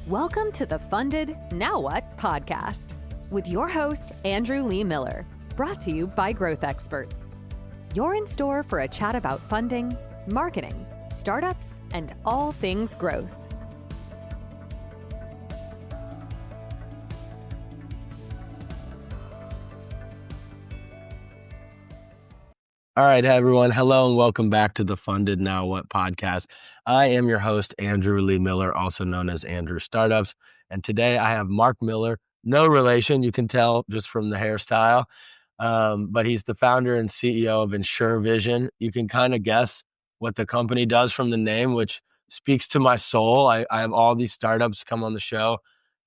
Welcome to the Funded Now What podcast with your host, Andrew Lee Miller, brought to you by Growth Experts. You're in store for a chat about funding, marketing, startups, and all things growth. All right, everyone. Hello and welcome back to the Funded Now What podcast. I am your host, Andrew Lee Miller, also known as Andrew Startups. And today I have Mark Miller, no relation, you can tell just from the hairstyle, but he's the founder and CEO of InsureVision. You can kind of guess what the company does from the name, which speaks to my soul. I have all these startups come on the show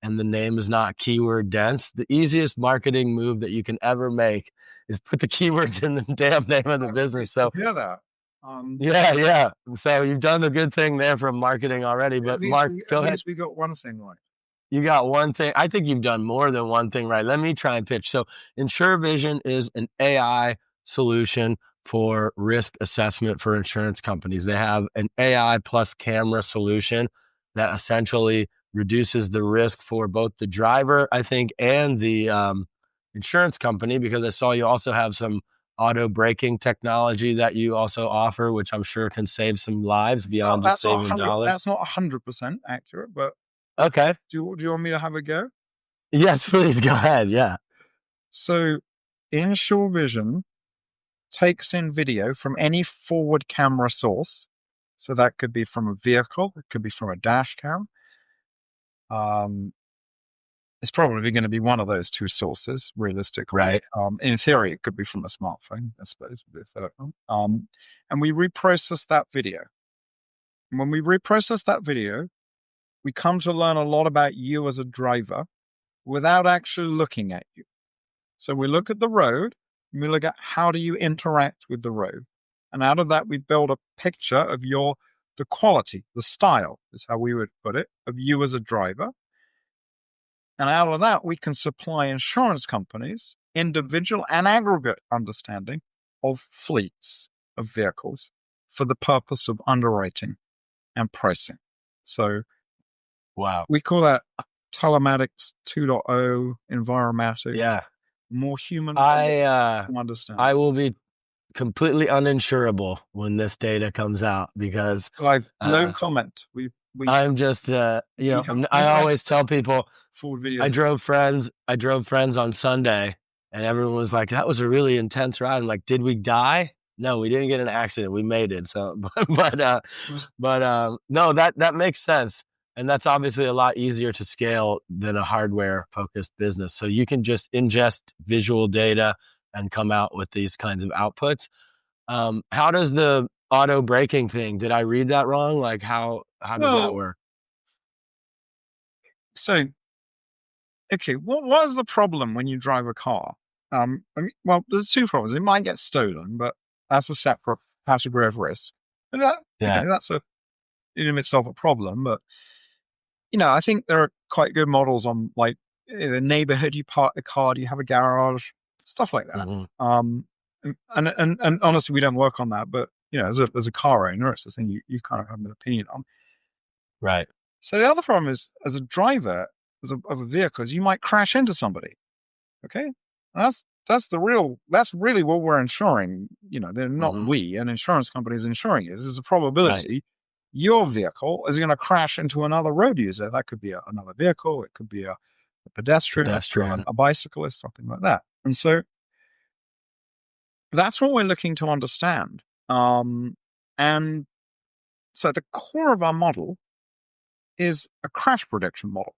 and the name is not keyword dense. The easiest marketing move that you can ever make is put the keywords in the damn name of the business. So hear that. Yeah. So you've done a good thing there from marketing already. But Mark, go ahead. At least we got one thing right. You got one thing. I think you've done more than one thing right. Let me try and pitch. So InsureVision is an AI solution for risk assessment for insurance companies. They have an AI plus camera solution that essentially reduces the risk for both the driver, I think, and the insurance company, because I saw you also have some auto braking technology that you also offer, which I'm sure can save some lives beyond just saving dollars. That's not 100% accurate, but okay. Do you want me to have a go? Yes, please go ahead. Yeah. So InsureVision takes in video from any forward camera source. So that could be from a vehicle, it could be from a dash cam. It's probably going to be one of those two sources, realistically. Right. In theory, it could be from a smartphone, I suppose. And we reprocess that video. And when we reprocess that video, we come to learn a lot about you as a driver without actually looking at you. So we look at the road, and we look at how do you interact with the road. And out of that, we build a picture of the quality, the style is how we would put it, of you as a driver. And out of that, we can supply insurance companies individual and aggregate understanding of fleets of vehicles for the purpose of underwriting and pricing. So wow, we call that Telematics 2.0 informatics. Yeah. More human. I understand. I will be completely uninsurable when this data comes out because no comment. I'm just I always tell people I drove friends on Sunday and everyone was like, that was a really intense ride. I'm like, did we die? No, we didn't get in an accident. We made it. So no, that makes sense. And that's obviously a lot easier to scale than a hardware focused business. So you can just ingest visual data and come out with these kinds of outputs. How does the auto braking thing, did I read that wrong? Like how does that work? So, okay, what is the problem when you drive a car? There's two problems. It might get stolen, but that's a separate category of risk. And that's in itself a problem. But, I think there are quite good models on like the neighborhood you park the car, do you have a garage, stuff like that. Mm-hmm. And honestly, we don't work on that, but as a car owner, it's the thing you kind of have an opinion on. Right. So the other problem is, as a driver of a vehicle, is you might crash into somebody. Okay, that's really what we're insuring. They're not we, an insurance company is insuring it. There's a probability your vehicle is going to crash into another road user. That could be another vehicle. It could be a pedestrian, a bicyclist, something like that. And so that's what we're looking to understand. And so the core of our model is a crash prediction model.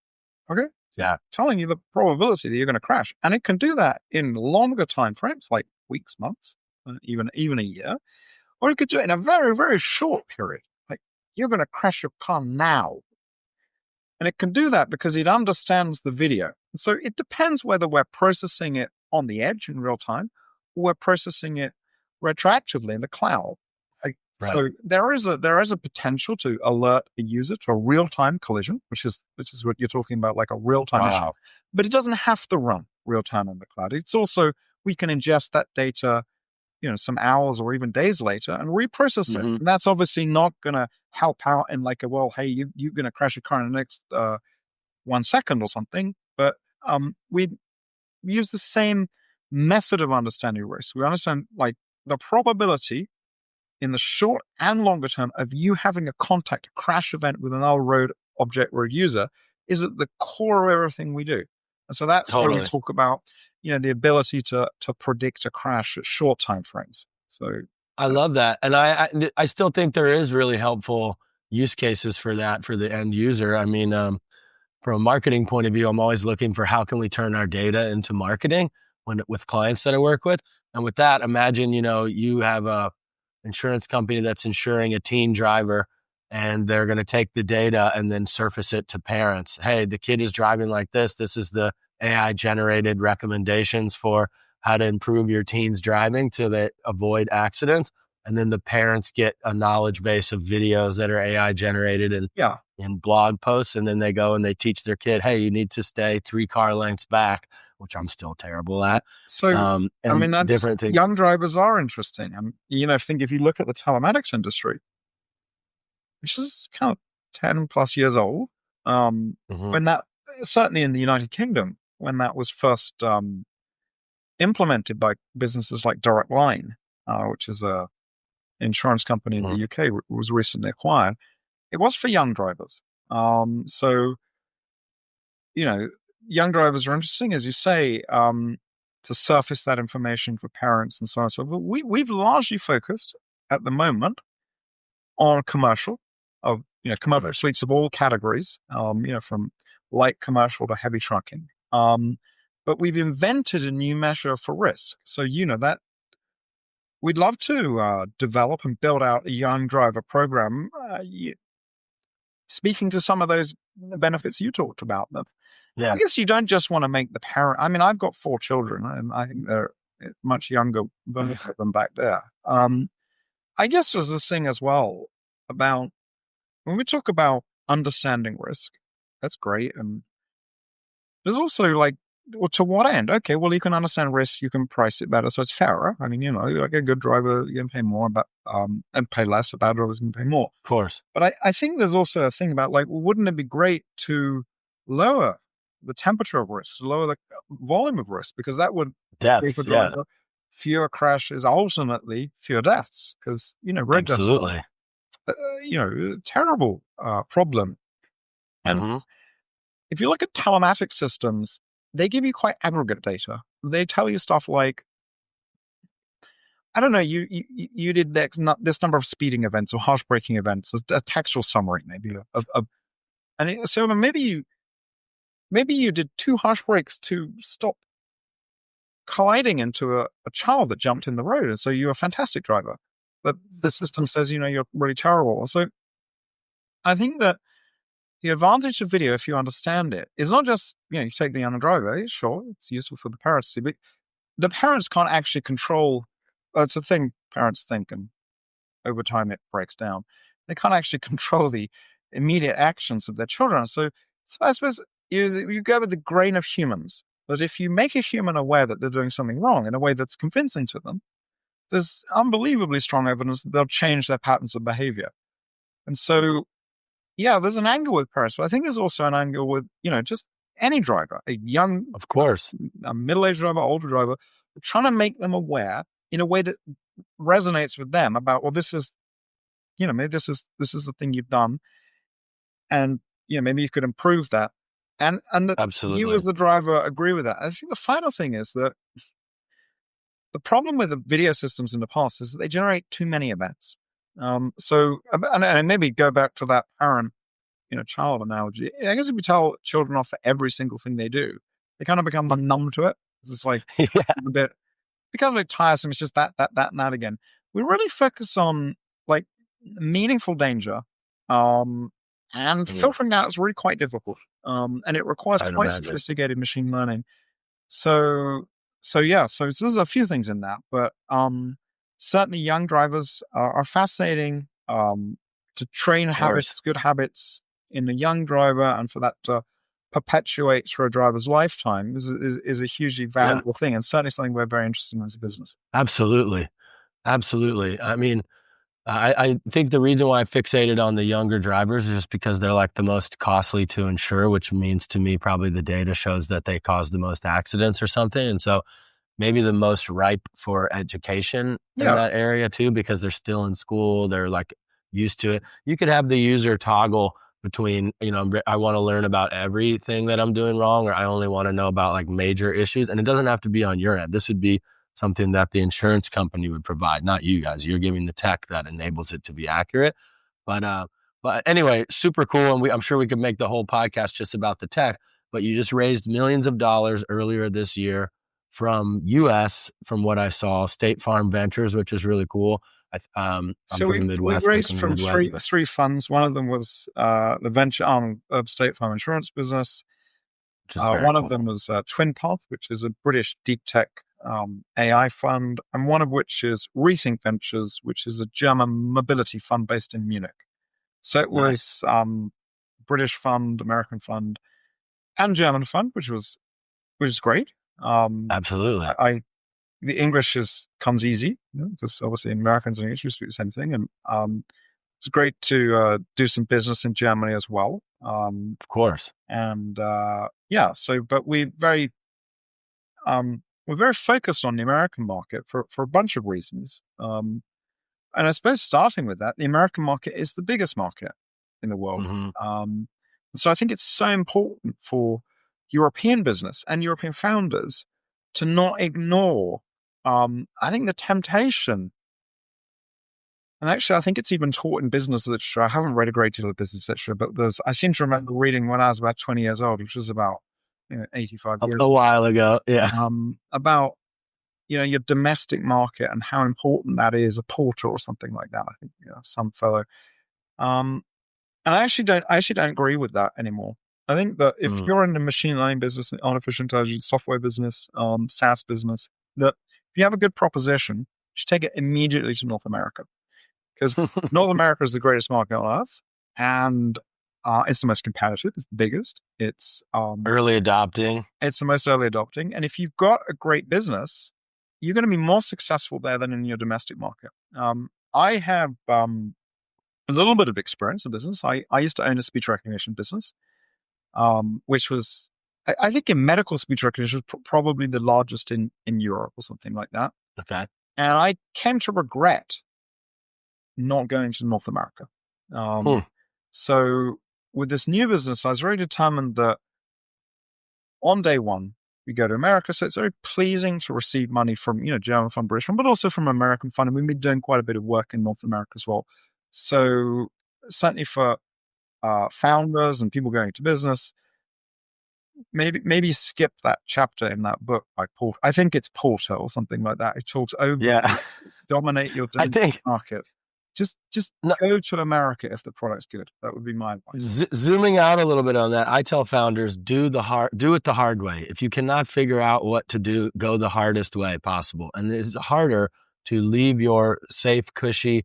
Okay? Yeah. Telling you the probability that you're going to crash. And it can do that in longer time frames, like weeks, months, even a year. Or it could do it in a very, very short period. Like you're going to crash your car now. And it can do that because it understands the video. And so it depends whether we're processing it on the edge in real time or we're processing it retroactively in the cloud. Right. So there is a potential to alert a user to a real-time collision, which is what you're talking about, like a real-time issue. But it doesn't have to run real-time in the cloud. It's also, we can ingest that data, some hours or even days later and reprocess it. And that's obviously not going to help out in like hey, you're going to crash your car in the next 1 second or something, but we use the same method of understanding risk. We understand like the probability in the short and longer term of you having a contact, a crash event with another road object or user is at the core of everything we do. And so that's where we Totally. talk about, the ability to predict a crash at short time frames. So I love that. And I still think there is really helpful use cases for that for the end user. I mean, from a marketing point of view, I'm always looking for how can we turn our data into marketing with clients that I work with. And with that, imagine, you have a insurance company that's insuring a teen driver, and they're going to take the data and then surface it to parents. Hey, the kid is driving like this. This is the AI generated recommendations for how to improve your teen's driving to avoid accidents. And then the parents get a knowledge base of videos that are AI generated and yeah. in blog posts. And then they go and they teach their kid, hey, you need to stay 3 car lengths back, which I'm still terrible at. So, I mean, that's different things. Young drivers are interesting. And, if you look at the telematics industry, which is kind of 10 plus years old, when that, certainly in the United Kingdom, when that was first implemented by businesses like Direct Line, which is a insurance company in the UK, was recently acquired, it was for young drivers. So, young drivers are interesting, as you say, to surface that information for parents and so on. So we've largely focused at the moment on commercial suites of all categories, from light commercial to heavy trucking. But we've invented a new measure for risk. So, that we'd love to develop and build out a young driver program, speaking to some of those benefits you talked about. Yeah. I guess you don't just want to make the parent. I mean, I've got 4 children, and I think they're much younger than them back there. I guess there's this thing as well about when we talk about understanding risk. That's great, and there's also well, to what end? Okay, well, you can understand risk, you can price it better, so it's fairer. I mean, like a good driver, you can pay more, but and pay less. A bad driver can pay more, of course. But I think there's also a thing about wouldn't it be great to lower the temperature of risk, to lower the volume of risk, because that would deaths, fewer crashes, ultimately fewer deaths, because road deaths, absolutely, terrible problem. And if you look at telematics systems, they give you quite aggregate data. They tell you stuff like, I don't know, you did this number of speeding events or harsh braking events, a textual summary maybe so maybe you did 2 harsh brakes to stop colliding into a child that jumped in the road, and so you're a fantastic driver. But the system says, you're really terrible. So I think that the advantage of video, if you understand it, is not just, you take the young driver, sure, it's useful for the parents to see, but the parents can't actually control, it's a thing parents think, and over time it breaks down. They can't actually control the immediate actions of their children. So I suppose you go with the grain of humans. But if you make a human aware that they're doing something wrong in a way that's convincing to them, there's unbelievably strong evidence that they'll change their patterns of behavior. And so, yeah, there's an angle with parents, but I think there's also an angle with, just any driver, a young, of course, a middle-aged driver, older driver, trying to make them aware in a way that resonates with them about, well, this is, maybe this is the thing you've done, and maybe you could improve that, and that absolutely, you as the driver agree with that. I think the final thing is that the problem with the video systems in the past is that they generate too many events. So, and maybe go back to that parent, child analogy. I guess if we tell children off for every single thing they do, they kind of become numb to it. It's like a bit, because we're tiresome. It's just that, and that again. We really focus on meaningful danger, and filtering that is really quite difficult. And it requires quite sophisticated machine learning. So there's a few things in that, but certainly young drivers are fascinating. To train habits, good habits in a young driver, and for that to perpetuate through a driver's lifetime is a hugely valuable thing, and certainly something we're very interested in as a business. Absolutely. I mean, I think the reason why I fixated on the younger drivers is just because they're like the most costly to insure, which means to me probably the data shows that they cause the most accidents or something. And so maybe the most ripe for education in Yeah. that area too, because they're still in school, they're like used to it. You could have the user toggle between, I want to learn about everything that I'm doing wrong, or I only want to know about like major issues. And it doesn't have to be on your end. This would be something that the insurance company would provide, not you guys. You're giving the tech that enables it to be accurate. But anyway, super cool. And I'm sure we could make the whole podcast just about the tech, but you just raised millions of dollars earlier this year from US, from what I saw, State Farm Ventures, which is really cool. I'm So from the we Midwest. raised from three funds. One of them was the venture arm of State Farm Insurance business. Which is very One cool. of them was TwinPath, which is a British deep tech AI fund, and one of which is Rethink Ventures, which is a German mobility fund based in Munich. So it was British fund, American fund, and German fund, which was great. Absolutely. The English comes easy, because obviously Americans and English speak the same thing, and it's great to do some business in Germany as well. Of course. And but we're very focused on the American market for a bunch of reasons. And I suppose starting with that, the American market is the biggest market in the world. Mm-hmm. So I think it's so important for European business and European founders to not ignore, I think, the temptation. And actually, I think it's even taught in business literature. I haven't read a great deal of business literature, but I seem to remember reading when I was about 20 years old, which was about 85 years a while ago. Yeah. About your domestic market and how important that is, a portal or something like that. I think some fellow. And I actually don't agree with that anymore. I think that if you're in the machine learning business, artificial intelligence, software business, SaaS business, that if you have a good proposition, just take it immediately to North America, because North America is the greatest market on earth, and it's the most competitive. It's the biggest. It's early adopting. It's the most early adopting, and if you've got a great business, you're going to be more successful there than in your domestic market. I have a little bit of experience in business. I used to own a speech recognition business, which was, I think, in medical speech recognition, was probably the largest in Europe or something like that. Okay. And I came to regret not going to North America. So with this new business, I was very determined that on day one, we go to America. So it's very pleasing to receive money from, German fund, British fund, but also from American fund. And we've been doing quite a bit of work in North America as well. So certainly for founders and people going to business, maybe skip that chapter in that book by Porter. I think it's Porter or something like that. It talks over dominate your domestic market. Just go to America if the product's good. That would be my advice. Zooming out a little bit on that, I tell founders, do it the hard way. If you cannot figure out what to do, go the hardest way possible. And it's harder to leave your safe, cushy,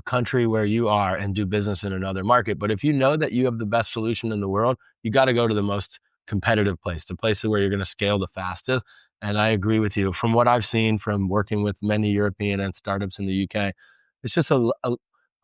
country where you are and do business in another market. But if you know that you have the best solution in the world, you got to go to the most competitive place, the place where you're going to scale the fastest. And I agree with you. From what I've seen from working with many European and startups in the UK, it's just a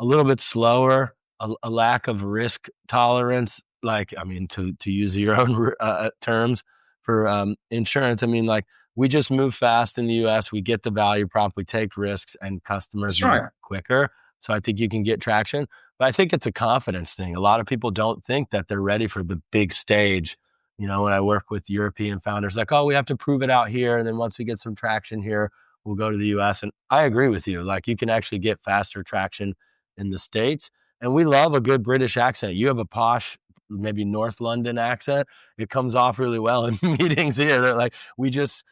little bit slower, a lack of risk tolerance. Like, I mean, to use your own terms for insurance, I mean, like, we just move fast in the US. We get the value prop, we take risks, and customers move quicker. So I think you can get traction. But I think it's a confidence thing. A lot of people don't think that they're ready for the big stage. When I work with European founders, like, oh, we have to prove it out here. And then once we get some traction here, we'll go to the US. And I agree with you. Like, you can actually get faster traction in the States. And we love a good British accent. You have a posh, maybe North London accent. It comes off really well in meetings here. They're like, we just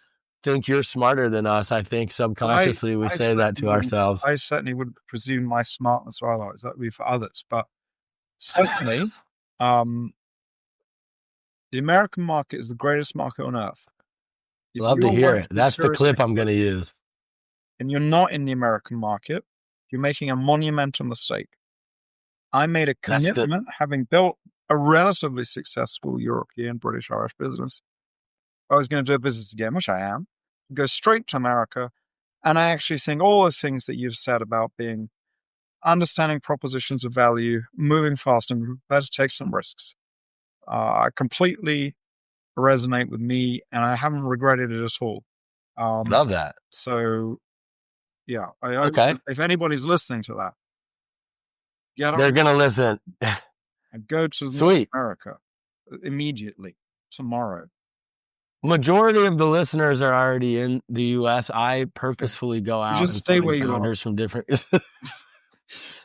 think you're smarter than us. I think subconsciously we say that to ourselves. I certainly wouldn't presume my smartness or otherwise. That would be for others. But certainly, the American market is the greatest market on earth. Love to hear it. That's the clip I'm going to use. And you're not in the American market, you're making a monumental mistake. I made a commitment, having built a relatively successful European, British, Irish business. I was going to do a business again, which I am, go straight to America. And I actually think all the things that you've said about being understanding propositions of value, moving fast, and better take some risks. Completely resonate with me, and I haven't regretted it at all. Love that. So, yeah, Okay. if anybody's listening to that, They're going to listen. and go to North Sweet. America immediately, tomorrow. Majority of the listeners are already in the U.S. I purposefully go out just and stay find where you are. founders from different.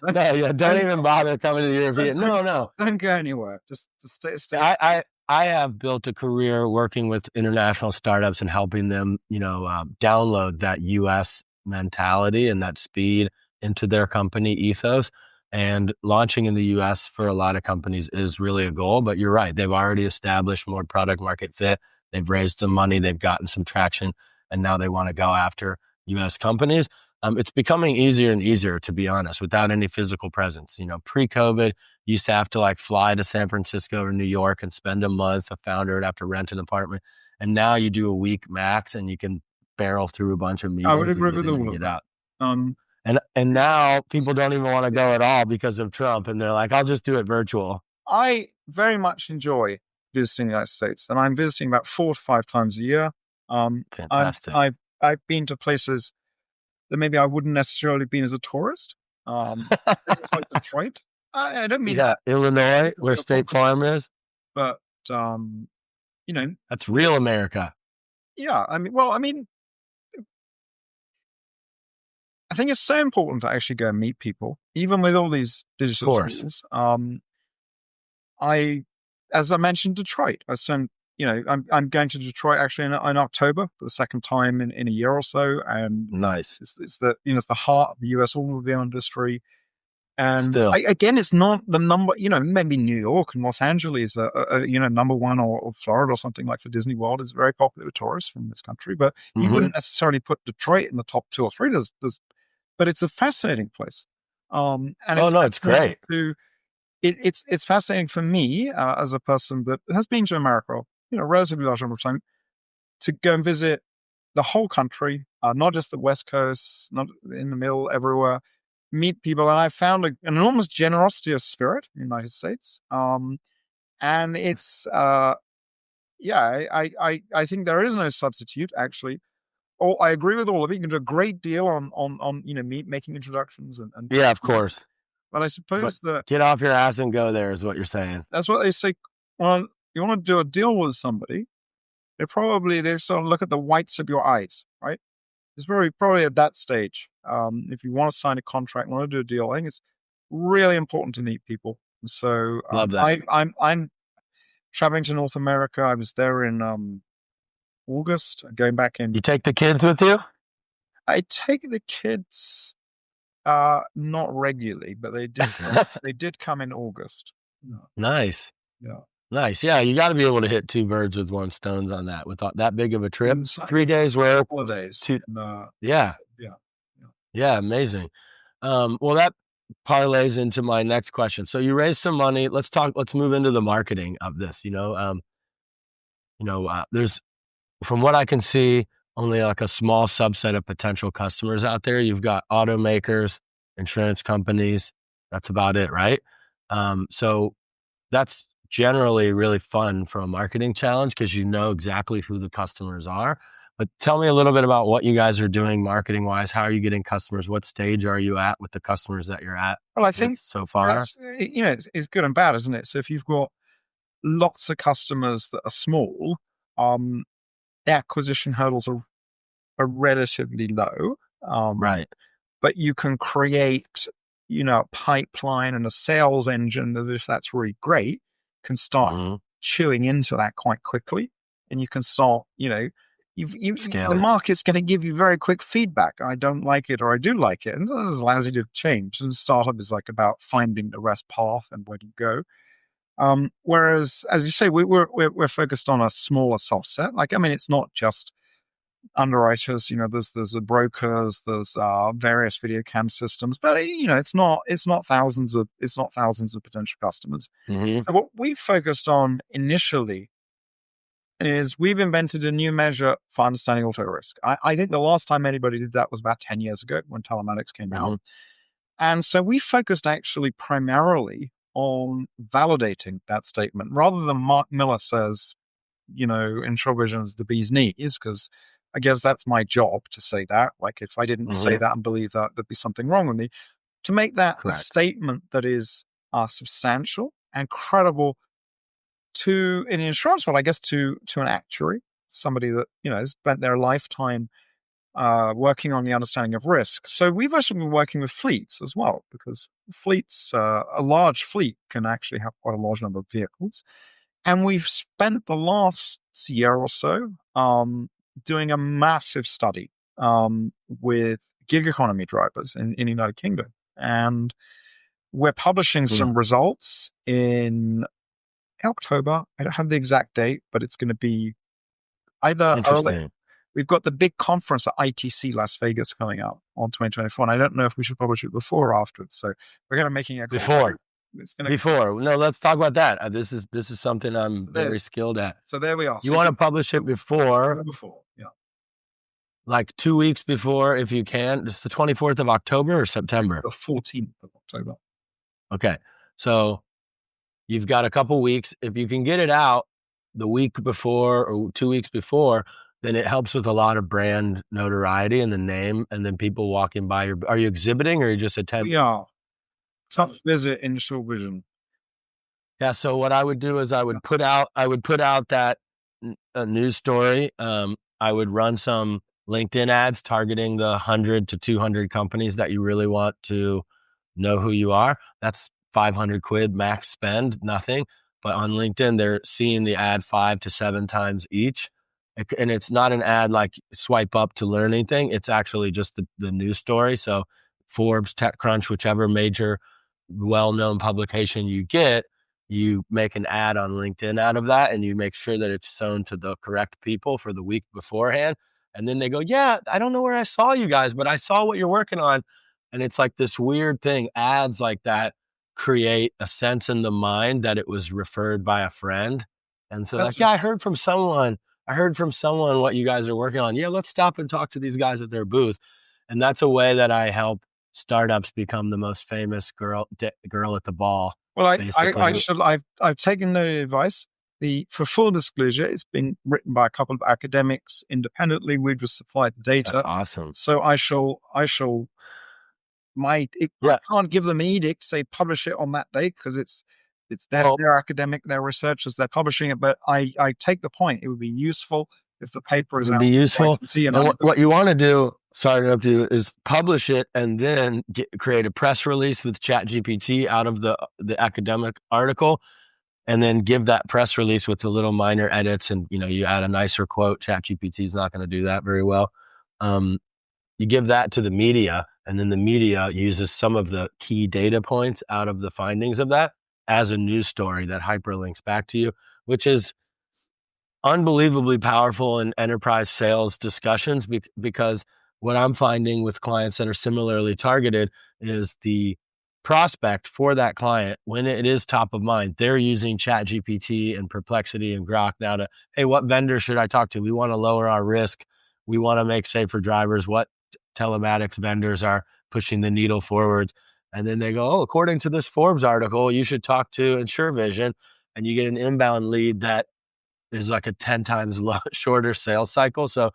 No, yeah, don't even bother coming to the European. No. Don't go anywhere. Just stay. I have built a career working with international startups and helping them, download that U.S. mentality and that speed into their company ethos. And launching in the U.S. for a lot of companies is really a goal. But you're right; they've already established more product market fit. They've raised some money. They've gotten some traction, and now they want to go after U.S. companies. It's becoming easier and easier, to be honest, without any physical presence. Pre-COVID, you used to have to fly to San Francisco or New York and spend a month. A founder would have to rent an apartment. And now you do a week max and you can barrel through a bunch of meetings. I would agree with all of that. And now people don't even want to go at all because of Trump. And they're like, I'll just do it virtual. I very much enjoy visiting the United States, and I'm visiting about 4 to 5 times a year. Fantastic. I've been to places that maybe I wouldn't necessarily have been as a tourist. Places like Detroit. I don't mean that. Illinois, where State Farm is. But, that's real America. Yeah. I think it's so important to actually go and meet people, even with all these digital tools. As I mentioned, Detroit. I'm going to Detroit actually in October for the second time in a year or so, and nice. It's the heart of the U.S. automobile industry, and still, again, it's not the number. Maybe New York and Los Angeles are number one, or Florida or something like for Disney World is very popular with tourists from this country, but you wouldn't necessarily put Detroit in the top 2 or 3. But it's a fascinating place, and it's great. It's fascinating for me as a person that has been to America, a relatively large number of time, to go and visit the whole country, not just the West Coast, not in the middle, everywhere, meet people. And I found an enormous generosity of spirit in the United States. And it's, I think there is no substitute, actually. I agree with all of it. You can do a great deal on making introductions and yeah, of course. But I suppose that get off your ass and go there is what you're saying. That's what they say. Well, you want to do a deal with somebody, they sort of look at the whites of your eyes, right? It's probably at that stage. If you want to sign a contract, want to do a deal, I think it's really important to meet people. So love that. I'm traveling to North America. I was there in August. Going back in. You take the kids with you? I take the kids. Not regularly, but they did. They did come in August. Nice. Yeah. Nice. Yeah, you got to be able to hit 2 birds with 1 stone on that. With that big of a trip, 3 days work. Holidays. Yeah, amazing. Well, that parlays into my next question. So you raised some money. Let's move into the marketing of this. There's, from what I can see, only a small subset of potential customers out there. You've got automakers, insurance companies. That's about it, right? So that's generally really fun for a marketing challenge because you know exactly who the customers are. But tell me a little bit about what you guys are doing marketing wise. How are you getting customers? What stage are you at with the customers that you're at? Well, I think so far, it's good and bad, isn't it? So if you've got lots of customers that are small, the acquisition hurdles are relatively low. Right. But you can create, a pipeline and a sales engine that, if that's really great, can start chewing into that quite quickly. And you can start, the market's going to give you very quick feedback. I don't like it or I do like it. And this allows you to change. And startup is about finding the rest path and where to go. Whereas, as you say, we're focused on a smaller subset. It's not just underwriters. There's the brokers, there's various video cam systems, but it's not thousands of potential customers. So what we focused on initially is we've invented a new measure for understanding auto risk. I think the last time anybody did that was about 10 years ago when Telematics came out. And so we focused actually primarily on validating that statement rather than Mark Miller says, InsureVision is the bee's knees, because I guess that's my job to say that. Like, if I didn't say that and believe that, there'd be something wrong with me. To make that a statement that is substantial and credible to, in the insurance world, I guess, to an actuary, somebody that, has spent their lifetime working on the understanding of risk. So we've actually been working with fleets as well, because fleets, a large fleet can actually have quite a large number of vehicles. And we've spent the last year or so doing a massive study with gig economy drivers in the United Kingdom. And we're publishing some results in October. I don't have the exact date, but it's going to be either early. We've got the big conference at ITC Las Vegas coming up on 2024. And I don't know if we should publish it before or afterwards. So we're going to make it before. No, let's talk about that. This is something I'm very skilled at. So there we are. You want to publish it before, yeah, like 2 weeks before, if you can. It's the 24th of October or September? The 14th of October. Okay, so you've got a couple weeks. If you can get it out the week before or 2 weeks before, then it helps with a lot of brand notoriety and the name, and then people walking by. Are you exhibiting or are you just attending? We are. Come visit InsureVision. Yeah. So what I would do is I would put out that news story. I would run some LinkedIn ads targeting the 100 to 200 companies that you really want to know who you are. That's 500 quid max spend, nothing. But on LinkedIn, they're seeing the ad 5 to 7 times each. And it's not an ad like swipe up to learn anything. It's actually just the news story. So Forbes, TechCrunch, whichever major well-known publication you get, you make an ad on LinkedIn out of that, and you make sure that it's shown to the correct people for the week beforehand. And then they go, yeah, I don't know where I saw you guys, but I saw what you're working on. And it's like this weird thing. Ads like that create a sense in the mind that it was referred by a friend. And so I heard from someone what you guys are working on. Yeah, let's stop and talk to these guys at their booth. And that's a way that I help startups become the most famous girl at the ball. Well, I've taken note of advice. For full disclosure, it's been written by a couple of academics independently. We just supplied the data. That's awesome. So I can't give them an edict, say publish it on that date, because it's their academic, their researchers, they're publishing it. But I take the point. It would be useful if the paper is out. It would be useful. And what you want to do, sorry to interrupt you, is publish it and then create a press release with ChatGPT out of the academic article, and then give that press release with the little minor edits. And you add a nicer quote. ChatGPT is not going to do that very well. You give that to the media, and then the media uses some of the key data points out of the findings of that as a news story that hyperlinks back to you, which is unbelievably powerful in enterprise sales discussions, because what I'm finding with clients that are similarly targeted is the prospect for that client, when it is top of mind, they're using ChatGPT and Perplexity and Grok now to, hey, what vendor should I talk to? We want to lower our risk. We want to make safer drivers. What telematics vendors are pushing the needle forwards? And then they go, oh, according to this Forbes article, you should talk to InsureVision, and you get an inbound lead that is like a 10 times shorter sales cycle. So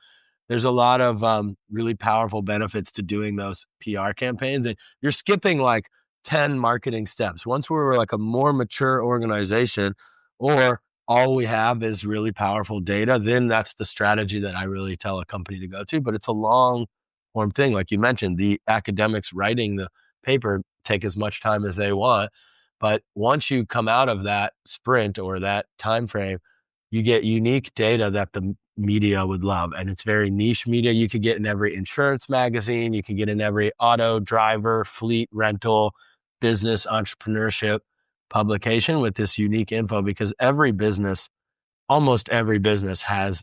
there's a lot of really powerful benefits to doing those PR campaigns. And you're skipping like 10 marketing steps. Once we're like a more mature organization, or all we have is really powerful data, then that's the strategy that I really tell a company to go to. But it's a long form thing. Like you mentioned, the academics writing the paper take as much time as they want. But once you come out of that sprint or that time frame, you get unique data that the media would love. And it's very niche media. You could get in every insurance magazine. You can get in every auto, driver, fleet, rental, business, entrepreneurship publication with this unique info, because almost every business has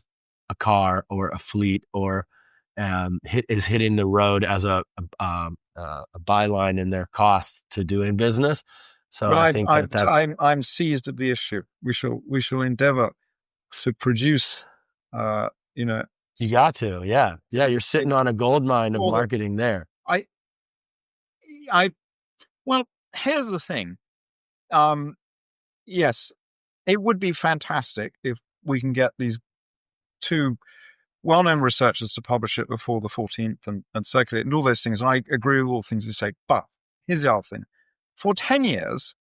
a car or a fleet or is hitting the road as a byline in their costs to doing business. So but I think I'm seized at the issue. We shall endeavor to produce, you got to, yeah. You're sitting on a gold mine of marketing there. Well, here's the thing. Yes, it would be fantastic if we can get these two well-known researchers to publish it before the 14th and circulate it and all those things. And I agree with all the things you say. But here's the other thing. For 10 years,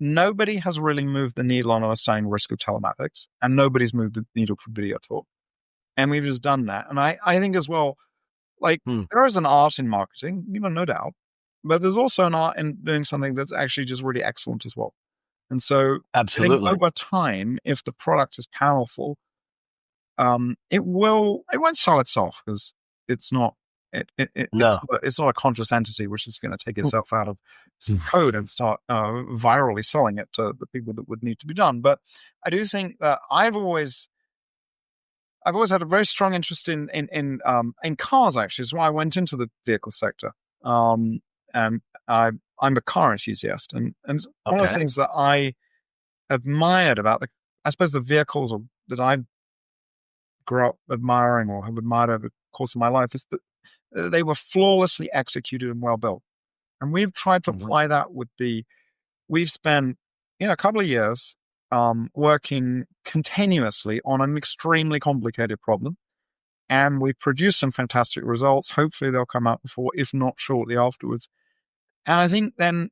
nobody has really moved the needle on understanding risk of telematics, and nobody's moved the needle for video talk. And we've just done that. And I think as well, like there is an art in marketing, no doubt, but there's also an art in doing something that's actually just really excellent as well. And so Absolutely. I think over time, if the product is powerful, it won't sell itself because it's not, it's not a conscious entity which is going to take itself out of some code and start virally selling it to the people that would need to be done. But I do think that I've always had a very strong interest in cars. Actually, is why I went into the vehicle sector. And I'm a car enthusiast, and one of the things that I admired about the vehicles that I grew up admiring or have admired over the course of my life is that they were flawlessly executed and well built. And we've tried to apply that we've spent a couple of years working continuously on an extremely complicated problem. And we've produced some fantastic results. Hopefully they'll come out before, if not shortly afterwards. And I think then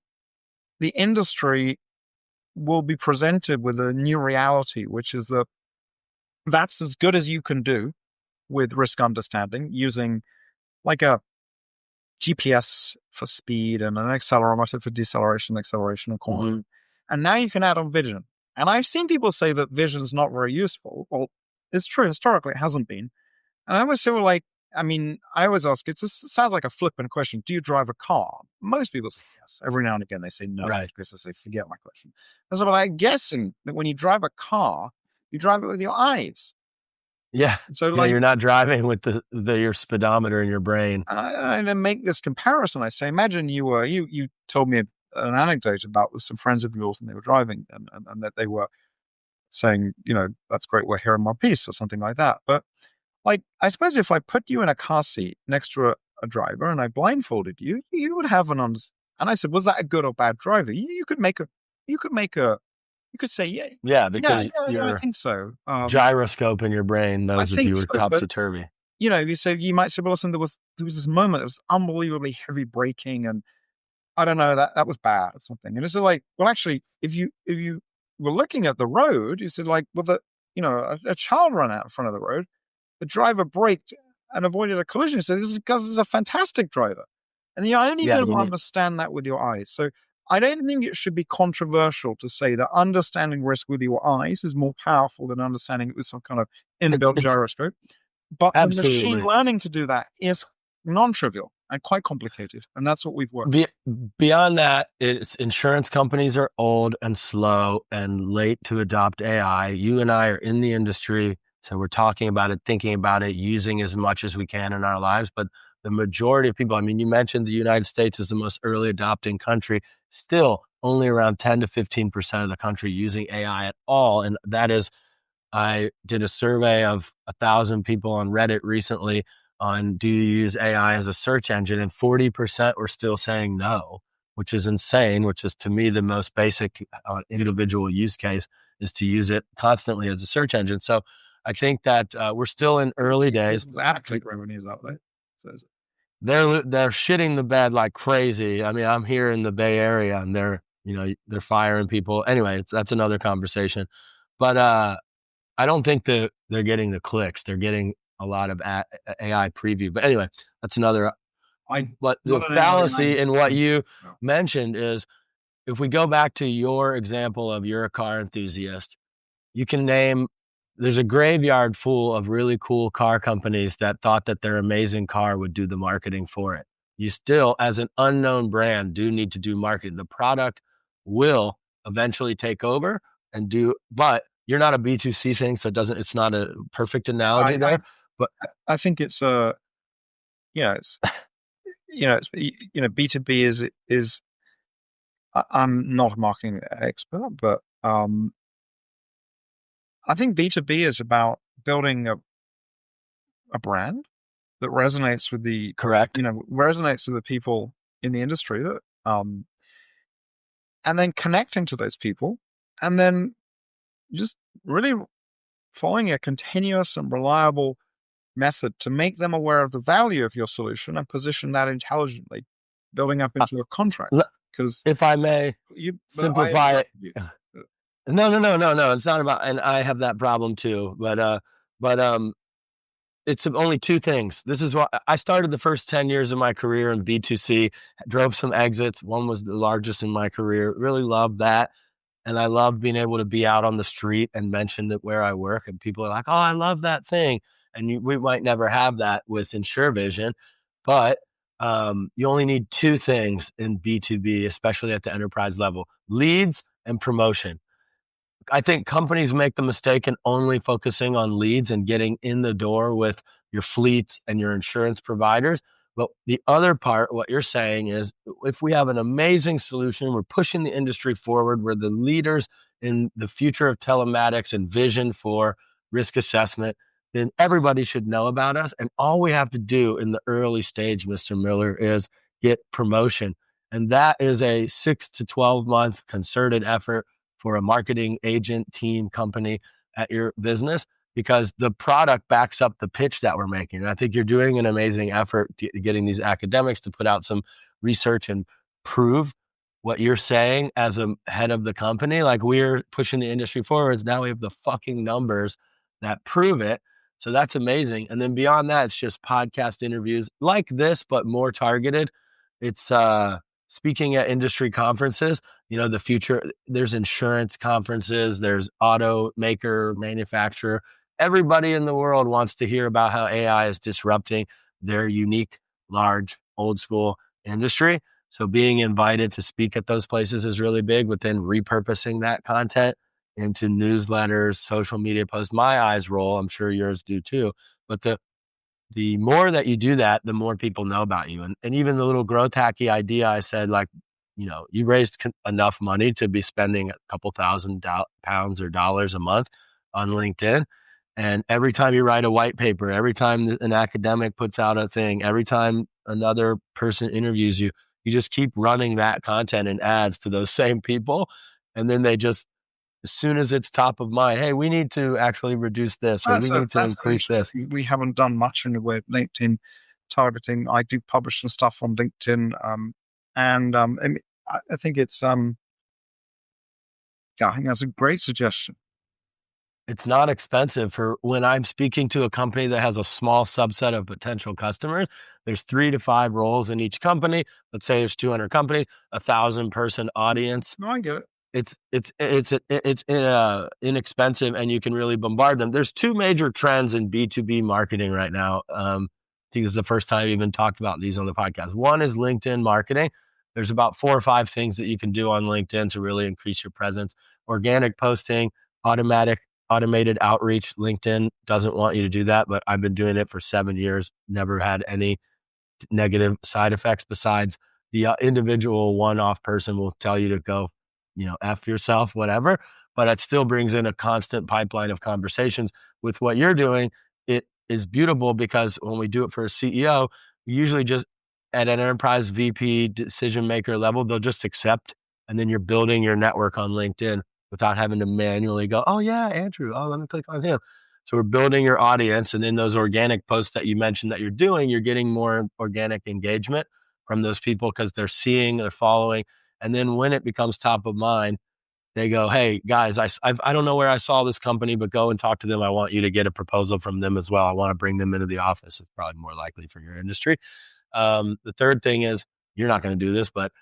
the industry will be presented with a new reality, which is that's as good as you can do with risk understanding using like a GPS for speed and an accelerometer for deceleration, acceleration, and cornering. And now you can add on vision. And I've seen people say that vision is not very useful. Well, it's true. Historically, it hasn't been. And I always say, I always ask, it sounds like a flippant question. Do you drive a car? Most people say yes. Every now and again, they say no. Right. Because they say, forget my question. And so, but I'm guessing that when you drive a car, you drive it with your eyes. Yeah. So you're not driving with your speedometer in your brain. And I make this comparison. I say, imagine you told me an anecdote about with some friends of yours and they were driving and that they were saying, that's great, we're here in one piece or something like that. But I suppose if I put you in a car seat next to a driver and I blindfolded you, you would have and I said, was that a good or bad driver? You could say, yeah, because I think so. Gyroscope in your brain knows if you were topsy-turvy. You might say, well, listen, there was this moment, it was unbelievably heavy braking and I don't know, that was bad or something. And it's like, well, actually, if you were looking at the road, you said a child ran out in front of the road, the driver braked and avoided a collision. So this is because he's a fantastic driver. And you're only going to understand that with your eyes. So I don't think it should be controversial to say that understanding risk with your eyes is more powerful than understanding it with some kind of inbuilt gyroscope. But the machine learning to do that is non-trivial and quite complicated. And that's what we've worked. Beyond that, insurance companies are old and slow and late to adopt AI. You and I are in the industry. So we're talking about it, thinking about it, using as much as we can in our lives. But the majority of people, you mentioned the United States is the most early adopting country, still only around 10 to 15% of the country using AI at all. And that is, I did a survey of 1,000 people on Reddit recently on, do you use AI as a search engine? And 40% were still saying no, which is insane, which is to me the most basic individual use case is to use it constantly as a search engine. So I think that we're still in early days. They're shitting the bed like crazy. I'm here in the Bay Area, and they're firing people. Anyway, that's another conversation. But I don't think that they're getting the clicks. They're getting a lot of AI preview. But anyway, that's another. But the fallacy in what you mentioned is, if we go back to your example of you're a car enthusiast, you can name. There's a graveyard full of really cool car companies that thought that their amazing car would do the marketing for it. You still, as an unknown brand, do need to do marketing. The product will eventually take over and do, but you're not a B2C thing, so it's not a perfect analogy there. But I think it's B2B is. I'm not a marketing expert, but I think B2B is about building a brand that resonates with resonates with the people in the industry that and then connecting to those people, and then just really following a continuous and reliable method to make them aware of the value of your solution and position that intelligently, building up into a contract. Because if I may simplify it. No. It's not about, and I have that problem too. But it's only two things. This is what I started the first 10 years of my career in B2C, drove some exits. One was the largest in my career. Really loved that. And I love being able to be out on the street and mention it where I work. And people are like, oh, I love that thing. And we might never have that with InsureVision, but you only need two things in B2B, especially at the enterprise level: leads and promotion. I think companies make the mistake in only focusing on leads and getting in the door with your fleets and your insurance providers. But the other part, what you're saying is, if we have an amazing solution, we're pushing the industry forward, we're the leaders in the future of telematics and vision for risk assessment, then everybody should know about us. And all we have to do in the early stage, Mr. Miller, is get promotion. And that is a 6 to 12 month concerted effort for a marketing agent, team, company at your business, because the product backs up the pitch that we're making. And I think you're doing an amazing effort getting these academics to put out some research and prove what you're saying as a head of the company. Like, we're pushing the industry forwards. Now we have the fucking numbers that prove it. So that's amazing. And then beyond that, it's just podcast interviews like this, but more targeted. It's speaking at industry conferences. The future, there's insurance conferences, there's automaker, manufacturer. Everybody in the world wants to hear about how AI is disrupting their unique, large, old school industry. So being invited to speak at those places is really big, but then repurposing that content into newsletters, social media posts. My eyes roll. I'm sure yours do too. But the more that you do that, the more people know about you. And even the little growth hacky idea, I said, like, you raised enough money to be spending a couple thousand pounds or dollars a month on LinkedIn. And every time you write a white paper, every time an academic puts out a thing, every time another person interviews you, you just keep running that content and ads to those same people. And then they just, as soon as it's top of mind, hey, we need to actually reduce this, or we need to increase this. We haven't done much in the way of LinkedIn targeting. I do publish some stuff on LinkedIn. I think it's, I think that's a great suggestion. It's not expensive. For when I'm speaking to a company that has a small subset of potential customers, there's 3 to 5 roles in each company. Let's say there's 200 companies, 1,000 person audience. No, I get it. It's inexpensive, and you can really bombard them. There's 2 major trends in B2B marketing right now. I think this is the first time I've even talked about these on the podcast. One is LinkedIn marketing. There's about 4 or 5 things that you can do on LinkedIn to really increase your presence. Organic posting, automated outreach. LinkedIn doesn't want you to do that, but I've been doing it for 7 years. Never had any negative side effects, besides the individual one-off person will tell you to go, F yourself, whatever. But it still brings in a constant pipeline of conversations. With what you're doing, it is beautiful, because when we do it for a CEO, we usually just at an enterprise VP decision maker level, they'll just accept. And then you're building your network on LinkedIn without having to manually go, oh yeah, Andrew, oh, let me click on him. So we're building your audience. And then those organic posts that you mentioned that you're doing, you're getting more organic engagement from those people, because they're seeing, they're following. And then when it becomes top of mind, they go, hey guys, I don't know where I saw this company, but go and talk to them. I want you to get a proposal from them as well. I want to bring them into the office. It's probably more likely for your industry. The third thing is, you're not going to do this, but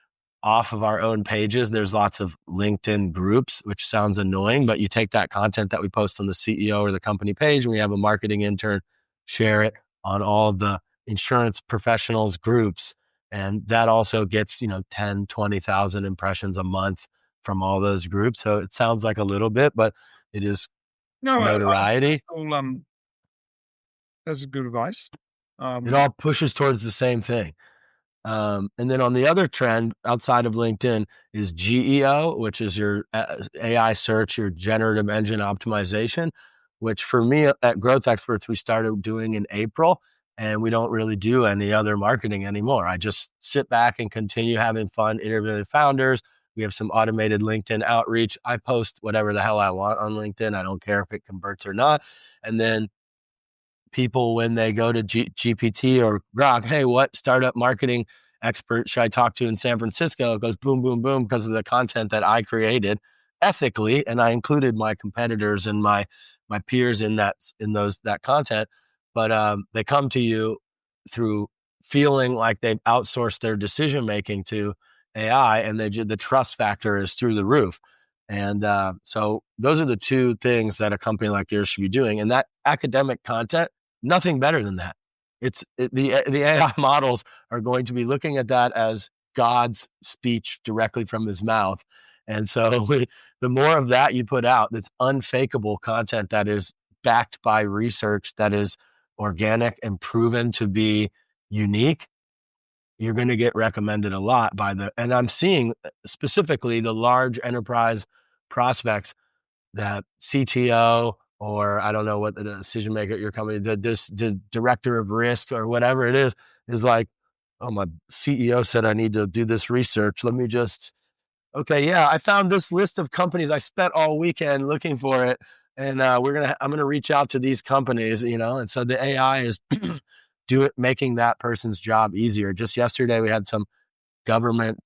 off of our own pages, there's lots of LinkedIn groups, which sounds annoying, but you take that content that we post on the CEO or the company page, and we have a marketing intern share it on all of the insurance professionals groups. And that also gets, 10, 20,000 impressions a month from all those groups. So it sounds like a little bit, but it is notoriety. That's good advice. It all pushes towards the same thing. And then on the other trend outside of LinkedIn is GEO, which is your AI search, your generative engine optimization, which for me at Growth Experts, we started doing in April, and we don't really do any other marketing anymore. I just sit back and continue having fun interviewing founders. We have some automated LinkedIn outreach. I post whatever the hell I want on LinkedIn. I don't care if it converts or not. And then people, when they go to GPT or Grok, hey, what startup marketing expert should I talk to in San Francisco? It goes boom, boom, boom, because of the content that I created ethically, and I included my competitors and my peers in that content. But they come to you through feeling like they've outsourced their decision making to AI, and the trust factor is through the roof. And so those are the two things that a company like yours should be doing. And that academic content, nothing better than that. The AI models are going to be looking at that as God's speech directly from his mouth. And so the more of that you put out, that's unfakeable content that is backed by research, that is organic and proven to be unique, you're going to get recommended a lot and I'm seeing specifically the large enterprise prospects, that CTO, or I don't know what the decision maker at your company, the director of risk or whatever it is like, oh, my CEO said I need to do this research. Let me just, okay, yeah, I found this list of companies. I spent all weekend looking for it. And I'm going to reach out to these companies, and so the AI is making that person's job easier. Just yesterday, we had some government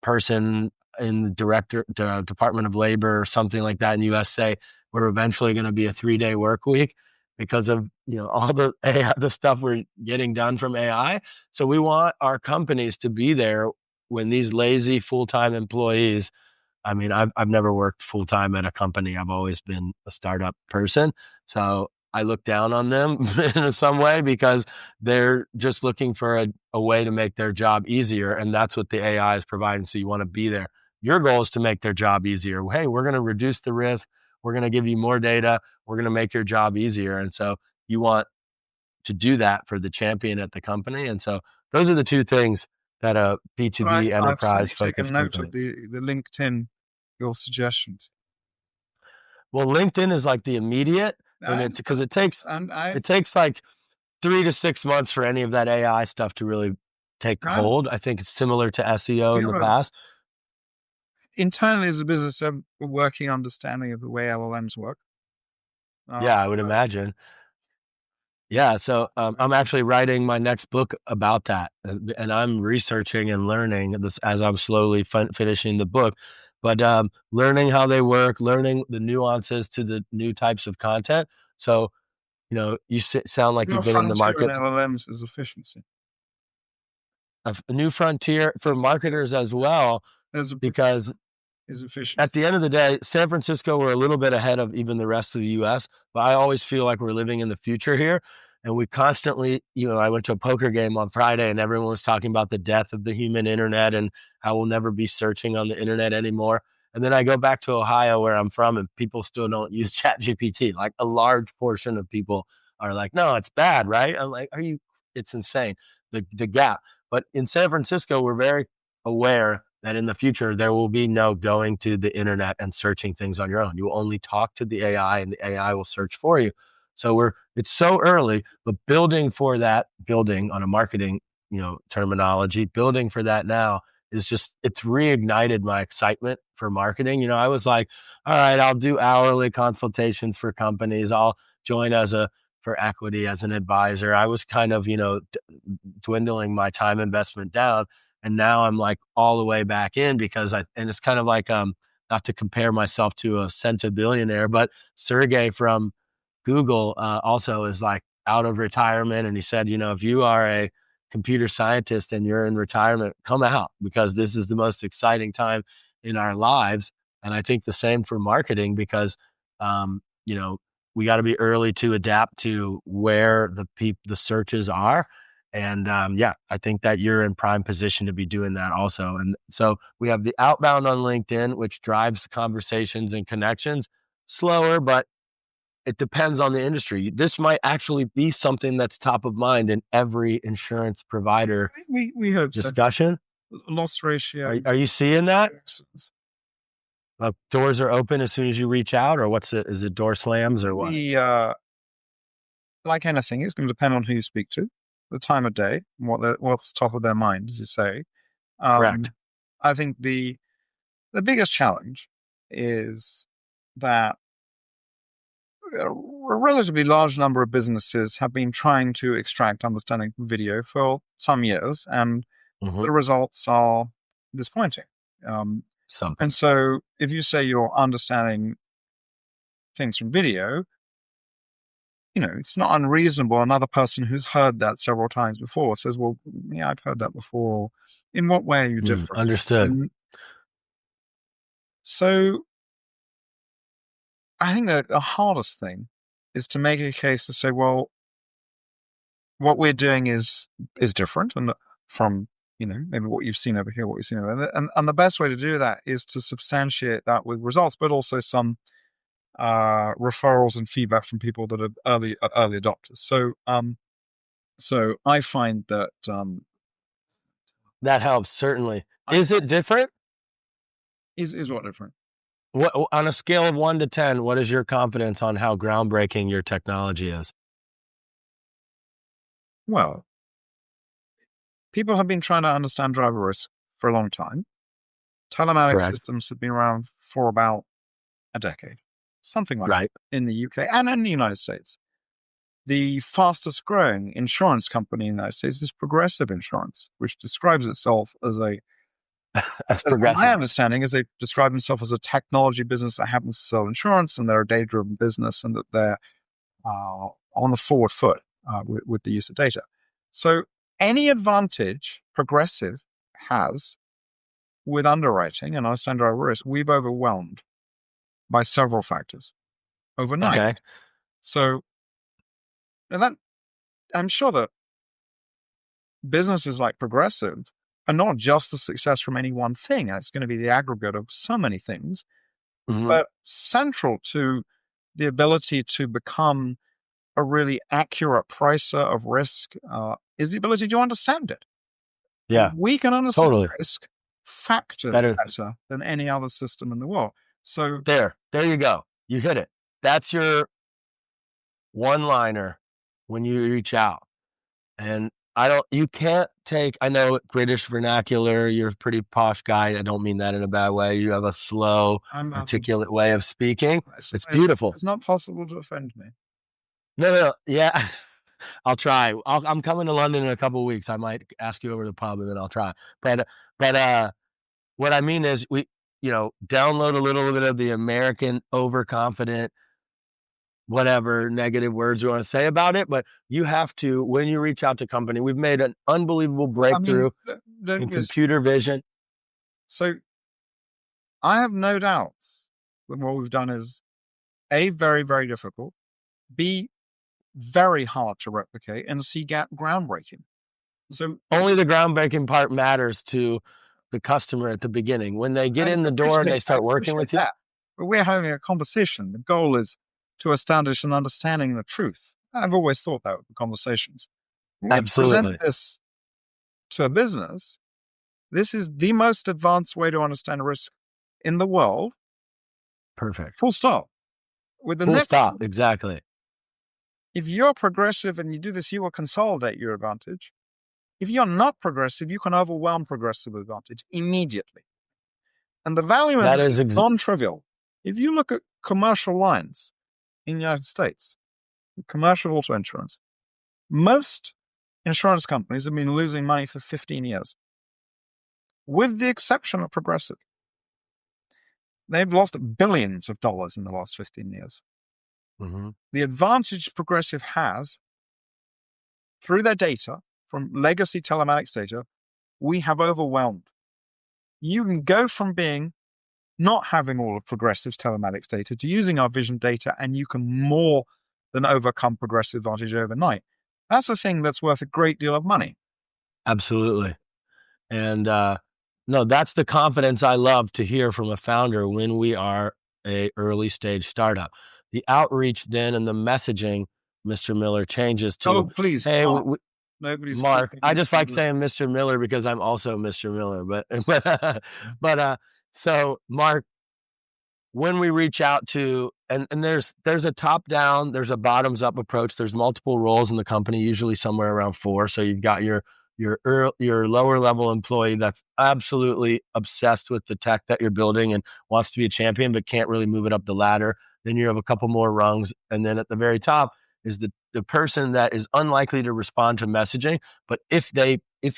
person in Department of Labor or something like that in US say we're eventually going to be a 3-day work week because of all the AI, the stuff we're getting done from AI. So we want our companies to be there when these lazy full-time employees. I mean, I've never worked full-time at a company. I've always been a startup person. So I look down on them in some way because they're just looking for a way to make their job easier. And that's what the AI is providing. So you want to be there. Your goal is to make their job easier. Hey, we're going to reduce the risk. We're going to give you more data. We're going to make your job easier. And so you want to do that for the champion at the company. And so those are the two things that a B2B enterprise focused company. I've taken note company. of the LinkedIn, your suggestions. Well, LinkedIn is like the immediate, and it's because it takes like 3 to 6 months for any of that AI stuff to really take hold. I think it's similar to SEO in the past. Internally, as a business, a working understanding of the way LLMs work. Yeah, I would imagine. Yeah, so I'm actually writing my next book about that, and I'm researching and learning this as I'm slowly finishing the book. But learning how they work, learning the nuances to the new types of content. So, you sound like you've been in the market. LLMs is efficiency. A new frontier for marketers as well, because is efficiency. At the end of the day, San Francisco, we're a little bit ahead of even the rest of the US, but I always feel like we're living in the future here. And we constantly, I went to a poker game on Friday and everyone was talking about the death of the human internet and how we'll never be searching on the internet anymore. And then I go back to Ohio where I'm from and people still don't use ChatGPT. Like a large portion of people are like, no, it's bad, right? I'm like, it's insane, the gap. But in San Francisco, we're very aware that in the future, there will be no going to the internet and searching things on your own. You will only talk to the AI and the AI will search for you. So it's so early, but building on a marketing, terminology, building for that now is it's reignited my excitement for marketing. I was like, all right, I'll do hourly consultations for companies. I'll join for equity as an advisor. I was kind of, dwindling my time investment down. And now I'm like all the way back in and it's kind of like, not to compare myself to a centibillionaire, but Sergey from Google also is like out of retirement. And he said, if you are a computer scientist and you're in retirement, come out because this is the most exciting time in our lives. And I think the same for marketing because, we got to be early to adapt to where the searches are. And I think that you're in prime position to be doing that also. And so we have the outbound on LinkedIn, which drives conversations and connections slower, but it depends on the industry. This might actually be something that's top of mind in every insurance provider we hope discussion. So. Loss ratio. Are you seeing that? Doors are open as soon as you reach out, or is it door slams or what? Like anything, it's going to depend on who you speak to, the time of day, and what's top of their mind, as you say. Correct. I think the the biggest challenge is that a relatively large number of businesses have been trying to extract understanding from video for some years, and the results are disappointing. And so if you say you're understanding things from video, it's not unreasonable. Another person who's heard that several times before says, well, yeah, I've heard that before. In what way are you different? Understood. And so I think that the hardest thing is to make a case to say, well, what we're doing is different and from, maybe what you've seen over here, what you've seen over there. And the best way to do that is to substantiate that with results, but also some referrals and feedback from people that are early adopters. So I find that that helps, certainly. Is it different? Is what different? What, on a scale of 1 to 10, what is your confidence on how groundbreaking your technology is? Well, people have been trying to understand driver risk for a long time. Telematics systems have been around for about a decade, something like that, in the UK and in the United States. The fastest growing insurance company in the United States is Progressive Insurance, which describes itself as as progressive. My understanding is they describe themselves as a technology business that happens to sell insurance, and they're a data-driven business, and that they're on the forward foot with the use of data. So any advantage Progressive has with underwriting and understand driver risk, we've overwhelmed by several factors overnight. Okay. So that I'm sure that businesses like Progressive are not just a success from any one thing. It's going to be the aggregate of so many things. But central to the ability to become a really accurate pricer of risk is the ability to understand it. Yeah. We can understand risk factors better than any other system in the world. So there you go. You hit it. That's your one-liner when you reach out. And you can't take, I know British vernacular, you're a pretty posh guy. I don't mean that in a bad way. You have a slow, articulate way of speaking. It's beautiful. It's not possible to offend me. No. Yeah. I'll try. I'm coming to London in a couple of weeks. I might ask you over to the pub and then I'll try. But what I mean is we, download a little bit of the American overconfident, whatever negative words you want to say about it, but you have to, when you reach out to company, we've made an unbelievable breakthrough in computer vision. So I have no doubts that what we've done is A, very, very difficult, B, very hard to replicate, and C, groundbreaking. So only the groundbreaking part matters to the customer at the beginning. When they get in the door and they start working with you. But we're having a conversation. The goal is to establish an understanding of the truth. I've always thought that with the conversations. When we present this to a business, this is the most advanced way to understand risk in the world. Perfect. Full stop. With the full next stop, exactly. If you're progressive and you do this, you will consolidate your advantage. If you're not progressive, you can overwhelm progressive advantage immediately. And the value of that is non-trivial. If you look at commercial lines in the United States, commercial auto insurance, most insurance companies have been losing money for 15 years, with the exception of Progressive. They've lost billions of dollars in the last 15 years. The advantage Progressive has through their data from legacy telematics data, we have overwhelmed. You can go from being not having all of Progressive's telematics data to using our vision data, and you can more than overcome Progressive advantage overnight. That's a thing that's worth a great deal of money. Absolutely. And no, that's the confidence I love to hear from a founder when we are a early stage startup. The outreach then and the messaging, Mr. Miller, changes to, please, hey, nobody's Mark. I just like saying Mr. Miller because I'm also Mr. Miller. But so Mark, when we reach out to, and there's a top down, there's a bottoms up approach. There's multiple roles in the company, usually somewhere around 4. So you've got your your lower level employee that's absolutely obsessed with the tech that you're building and wants to be a champion, but can't really move it up the ladder. Then you have a couple more rungs. And then at the very top is the person that is unlikely to respond to messaging. But if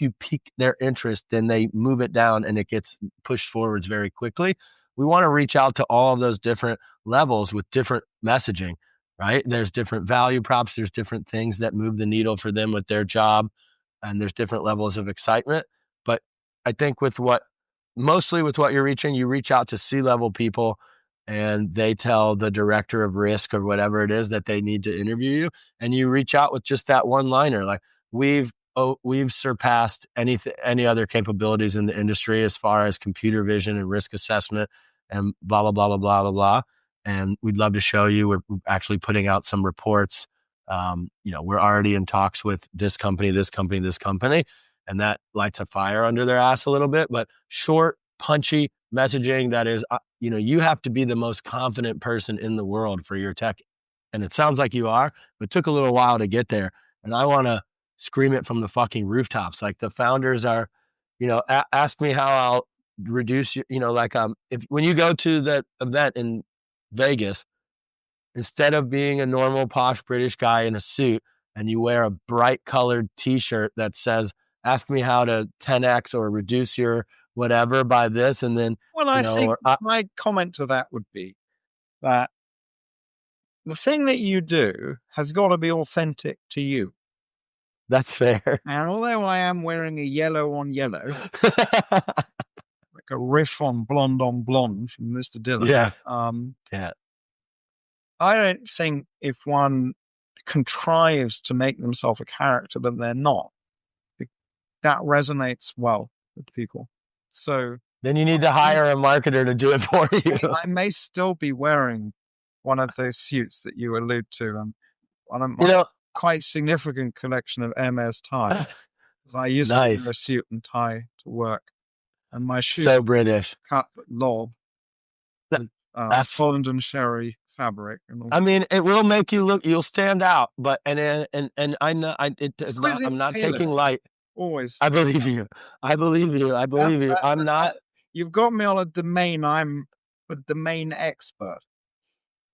you pique their interest, then they move it down and it gets pushed forwards very quickly. We want to reach out to all of those different levels with different messaging, right? There's different value props. There's different things that move the needle for them with their job. And there's different levels of excitement. But I think mostly with what you're reaching, you reach out to C-level people and they tell the director of risk or whatever it is that they need to interview you. And you reach out with just that one liner. Like we've surpassed any other capabilities in the industry as far as computer vision and risk assessment and blah, blah, blah, blah, blah, blah, blah. And we'd love to show you. We're actually putting out some reports. We're already in talks with this company, and that lights a fire under their ass a little bit. But short, punchy messaging that is, you have to be the most confident person in the world for your tech. And it sounds like you are, but it took a little while to get there. And I want to scream it from the fucking rooftops. Like the founders are, ask me how I'll reduce your, when you go to that event in Vegas, instead of being a normal posh British guy in a suit and you wear a bright colored t-shirt that says, ask me how to 10x or reduce your whatever by this. And then, I think my comment to that would be that the thing that you do has got to be authentic to you. That's fair. And although I am wearing a yellow on yellow, like a riff on blonde from Mr. Dillon. Yeah. I don't think if one contrives to make themselves a character that they're not, that resonates well with people. So then you need to hire a marketer to do it for you. I may still be wearing one of those suits that you allude to, and one of my quite significant collection of Hermes ties. I used to wear a suit and tie to work, and my shoes so British, cut lob, Holland and Sherry fabric. I mean, it will make you look. You'll stand out, but and I know I'm not taking light. Always, I believe you. I'm not. You've got me on a domain. I'm a domain expert.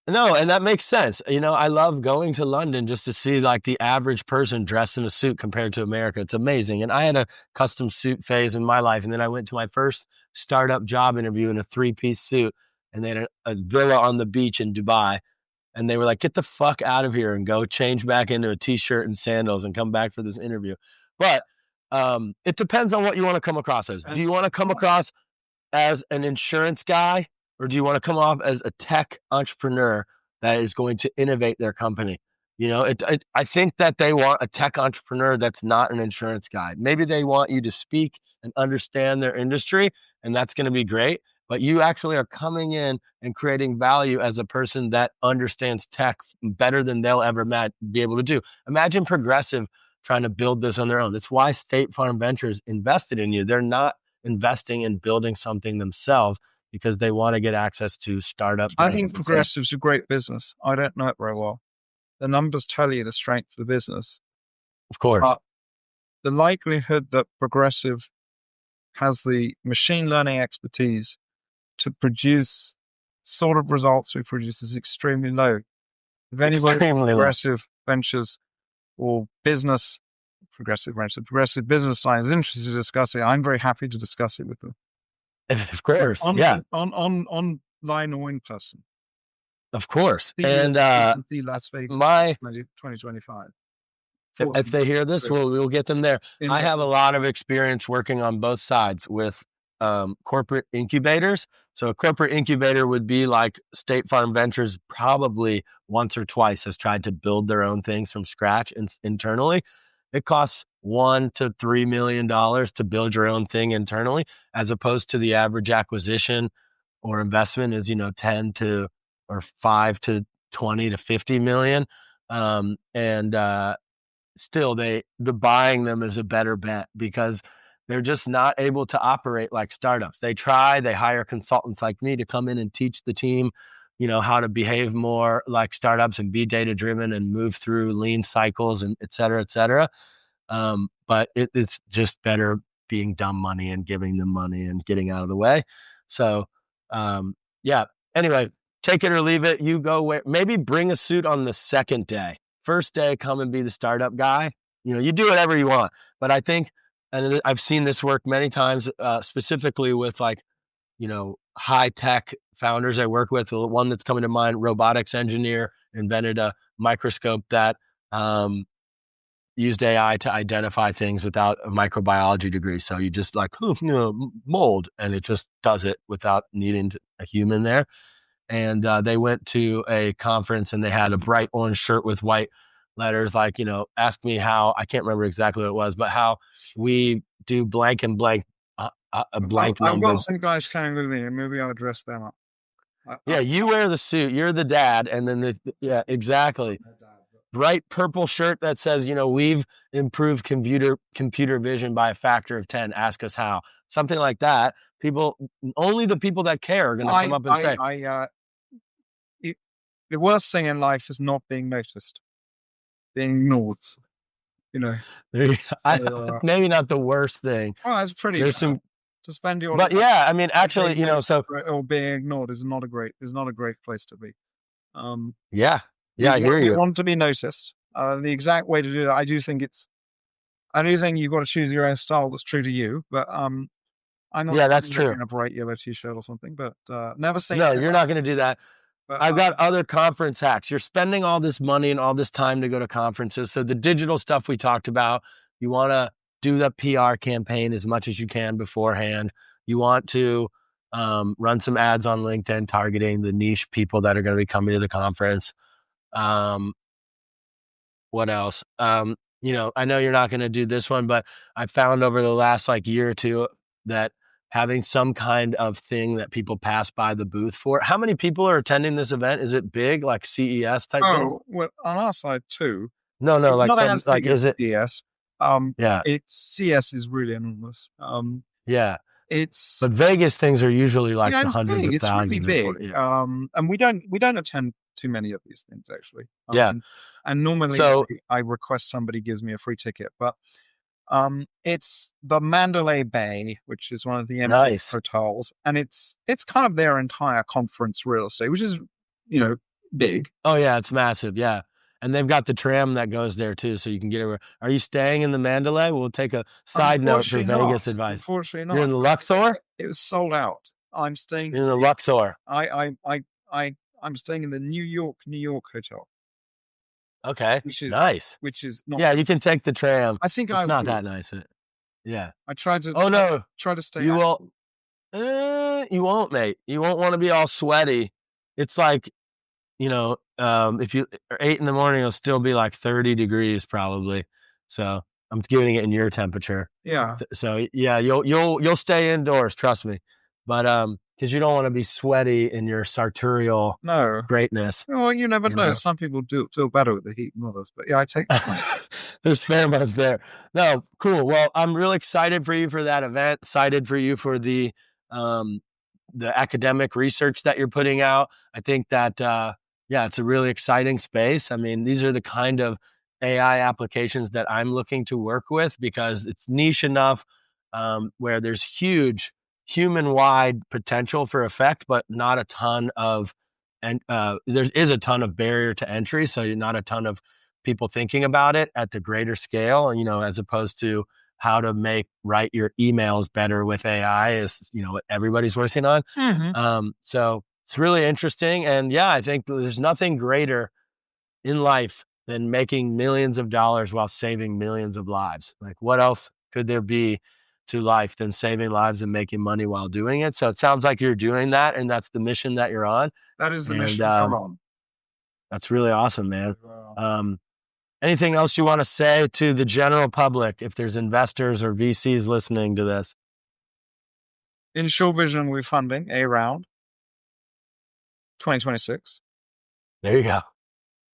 No, and that makes sense. I love going to London just to see like the average person dressed in a suit compared to America. It's amazing. And I had a custom suit phase in my life. And then I went to my first startup job interview in a 3-piece suit, and they had a villa on the beach in Dubai. And they were like, get the fuck out of here and go change back into a t-shirt and sandals and come back for this interview. But it depends on what you want to come across as. Do you want to come across as an insurance guy? Or do you want to come off as a tech entrepreneur that is going to innovate their company? I think that they want a tech entrepreneur that's not an insurance guy. Maybe they want you to speak and understand their industry, and that's going to be great. But you actually are coming in and creating value as a person that understands tech better than they'll ever be able to do. Imagine Progressive trying to build this on their own. That's why State Farm Ventures invested in you. They're not investing in building something themselves, because they want to get access to startups. I think Progressive's a great business. I don't know it very well. The numbers tell you the strength of the business. Of course. But the likelihood that Progressive has the machine learning expertise to produce sort of results we produce is extremely low. If anybody Progressive Ventures or Progressive Business Line is interested to discuss it, I'm very happy to discuss it with them. Of course, online or in person. Of course. And Las Vegas 2025. If they hear this, we'll get them there. I have a lot of experience working on both sides with corporate incubators. So a corporate incubator would be like State Farm Ventures probably once or twice has tried to build their own things from scratch internally. It costs $1 to $3 million to build your own thing internally, as opposed to the average acquisition or investment is, 10 to or 5 to 20 to 50 million. Still the buying them is a better bet because they're just not able to operate like startups. They hire consultants like me to come in and teach the team, how to behave more like startups and be data driven and move through lean cycles and et cetera, et cetera. But it's just better being dumb money and giving them money and getting out of the way. So, yeah. Anyway, take it or leave it. You go where, maybe bring a suit on the second day. First day, come and be the startup guy. You do whatever you want. But I think, and I've seen this work many times, specifically with high tech founders I work with. The one that's coming to mind, robotics engineer, invented a microscope that used AI to identify things without a microbiology degree. So you just mold, and it just does it without needing a human there. And they went to a conference and they had a bright orange shirt with white letters, ask me how, I can't remember exactly what it was, but how we do blank and blank, a blank number. I've got some guys coming with me and maybe I'll dress them up. Yeah, you wear the suit. You're the dad. And then yeah, exactly. Bright purple shirt that says, we've improved computer vision by a factor of 10. Ask us how. Something like that. Only the people that care are going to come up and say. The worst thing in life is not being noticed, being ignored. Maybe not the worst thing. Well, it's pretty. There's some to spend your. But yeah, I mean, actually, or being ignored is not a great place to be. Yeah, I hear you. You want to be noticed. The exact way to do that, I do think you've got to choose your own style that's true to you. But I'm not. Yeah, that's true. In a bright yellow t-shirt or something, but never say. No, you're not going to do that. But I've got other conference hacks. You're spending all this money and all this time to go to conferences. So the digital stuff we talked about, you want to do the PR campaign as much as you can beforehand. You want to run some ads on LinkedIn targeting the niche people that are going to be coming to the conference. What else? I know you're not going to do this one, but I found over the last year or two that having some kind of thing that people pass by the booth for. How many people are attending this event? Is it big, like CES type thing? Oh, well, on our side too. No, is it CES? Yeah. CES is really enormous. Yeah. But Vegas things are usually like the hundreds of thousands. It's really big. And we don't attend too many of these things actually. And normally I request somebody gives me a free ticket, but it's the Mandalay Bay, which is one of the nice hotels, and it's kind of their entire conference real estate, which is big. Oh yeah, it's massive. Yeah, and they've got the tram that goes there too, so you can get over. Are you staying in the Mandalay? We'll take a side note for Vegas advice. Unfortunately not. You're in the Luxor? It was sold out. I'm staying in the Luxor. I'm staying in the New York hotel. Okay, which is nice. Which is not. Yeah, you can take the tram. I think it's not that nice. Yeah, I tried to. Try to stay. You won't. You won't, mate. You won't want to be all sweaty. It's like, if you are 8 a.m, it'll still be like 30 degrees probably. So I'm giving it in your temperature. Yeah. So yeah, you'll stay indoors. Trust me. But because you don't want to be sweaty in your sartorial greatness. Well, you never know. Some people do feel better with the heat than others. But yeah, I take There's fair amount there. No, cool. Well, I'm really excited for you for that event. Excited for you for the academic research that you're putting out. I think that, it's a really exciting space. I mean, these are the kind of AI applications that I'm looking to work with because it's niche enough where there's huge human-wide potential for effect, but not a ton of, and there is a ton of barrier to entry. So you're not a ton of people thinking about it at the greater scale, as opposed to how to write your emails better with AI is, what everybody's working on. Mm-hmm. So it's really interesting. And I think there's nothing greater in life than making millions of dollars while saving millions of lives. Like what else could there be to life than saving lives and making money while doing it? So it sounds like you're doing that, and that's the mission that you're on. That is the mission I'm on. That's really awesome, man. Anything else you want to say to the general public if there's investors or VCs listening to this? InsureVision, we're funding a round 2026. There you go.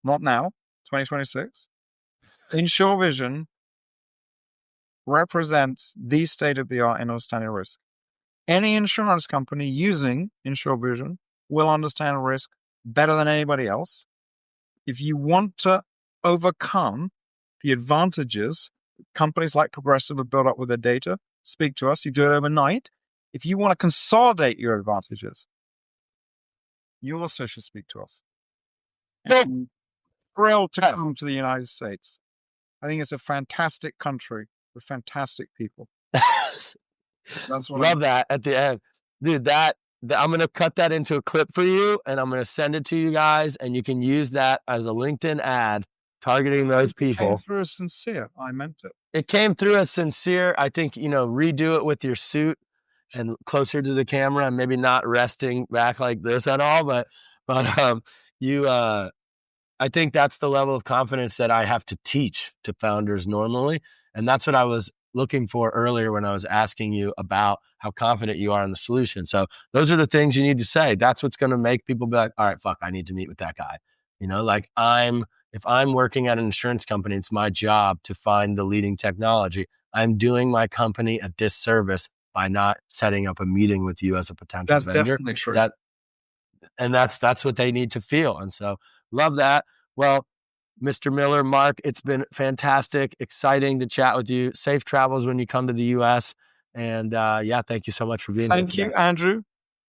Not now, 2026. InsureVision represents the state-of-the-art in understanding risk. Any insurance company using InsureVision will understand risk better than anybody else. If you want to overcome the advantages companies like Progressive are built up with their data. Speak to us. You do it overnight. If you want to consolidate your advantages, you also should speak to us. I'm thrilled to come to the United States. I think it's a fantastic country with fantastic people. That's what Love that at the end. Dude, I'm going to cut that into a clip for you, and I'm going to send it to you guys, and you can use that as a LinkedIn ad targeting those people. It came through as sincere. I meant it. It came through as sincere. I think, redo it with your suit and closer to the camera and maybe not resting back like this at all. But I think that's the level of confidence that I have to teach to founders normally. And that's what I was looking for earlier when I was asking you about how confident you are in the solution. So those are the things you need to say. That's what's going to make people be like, all right, fuck, I need to meet with that guy. If I'm working at an insurance company, it's my job to find the leading technology. I'm doing my company a disservice by not setting up a meeting with you as a potential vendor. That's definitely true. That's what they need to feel. And so love that. Well, Mr. Miller, Mark, it's been fantastic, exciting to chat with you. Safe travels when you come to the U.S. And thank you so much for being here. Thank you, Andrew.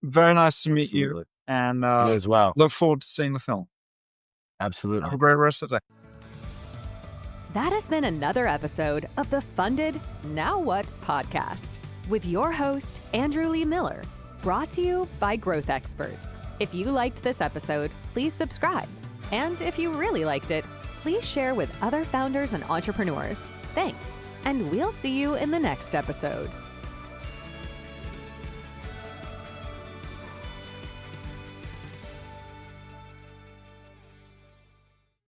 Very nice to meet you. And you as well. Look forward to seeing the film. Absolutely. Have a great rest of the day. That has been another episode of the Funded Now What podcast with your host, Andrew Lee Miller, brought to you by Growth Experts. If you liked this episode, please subscribe. And if you really liked it, please share with other founders and entrepreneurs. Thanks. And we'll see you in the next episode.